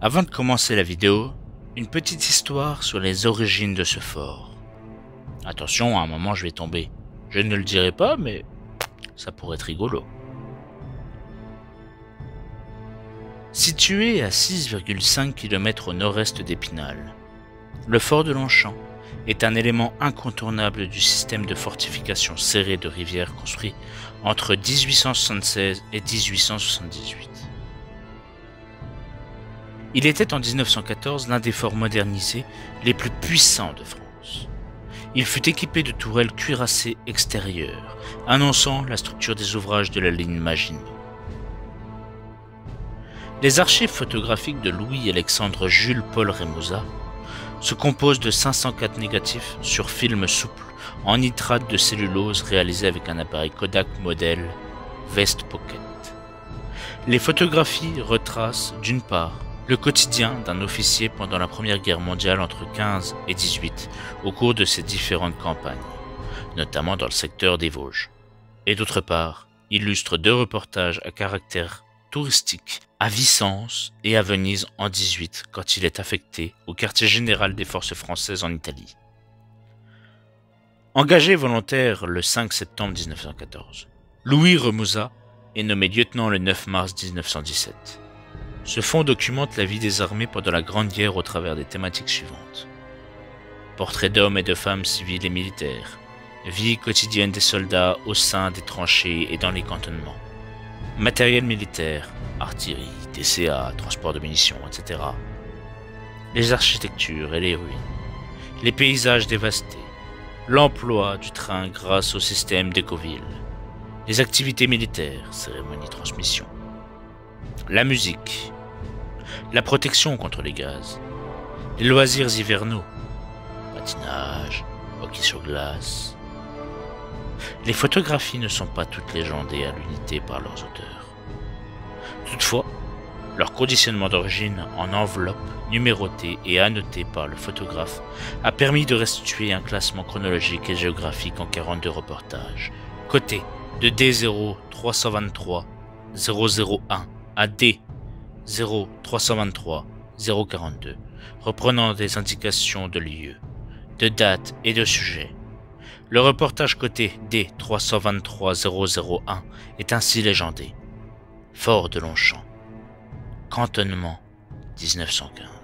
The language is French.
Avant de commencer la vidéo, une petite histoire sur les origines de ce fort. Attention, à un moment je vais tomber. Je ne le dirai pas, mais ça pourrait être rigolo. Situé à 6,5 km au nord-est d'Épinal, le fort de Longchamp est un élément incontournable du système de fortification serré de rivière construit entre 1876 et 1878. Il était en 1914 l'un des forts modernisés les plus puissants de France. Il fut équipé de tourelles cuirassées extérieures, annonçant la structure des ouvrages de la ligne Maginot. Les archives photographiques de Louis-Alexandre Jules Paul Rémusat se composent de 504 négatifs sur film souple en nitrate de cellulose réalisé avec un appareil Kodak modèle Vest Pocket. Les photographies retracent d'une part le quotidien d'un officier pendant la Première Guerre mondiale entre 15 et 18 au cours de ses différentes campagnes, notamment dans le secteur des Vosges, et d'autre part illustre deux reportages à caractère touristique à Vicence et à Venise en 18 quand il est affecté au quartier général des forces françaises en Italie. Engagé volontaire le 5 septembre 1914, Louis Rémusat est nommé lieutenant le 9 mars 1917. Ce fonds documente la vie des armées pendant la Grande Guerre au travers des thématiques suivantes. Portraits d'hommes et de femmes civils et militaires, vie quotidienne des soldats au sein des tranchées et dans les cantonnements, matériel militaire, artillerie, TCA, transport de munitions, etc. Les architectures et les ruines, les paysages dévastés, l'emploi du train grâce au système d'Écoville, les activités militaires, cérémonies, transmission, la musique, la protection contre les gaz, les loisirs hivernaux, patinage, hockey sur glace. Les photographies ne sont pas toutes légendées à l'unité par leurs auteurs. Toutefois, leur conditionnement d'origine en enveloppe numérotée et annotée par le photographe a permis de restituer un classement chronologique et géographique en 42 reportages, cotés de D0 323 001 à D 0323 042, reprenant des indications de lieu, de date et de sujet. Le reportage coté D 323 001 est ainsi légendé. Fort de Longchamp, cantonnement 1915.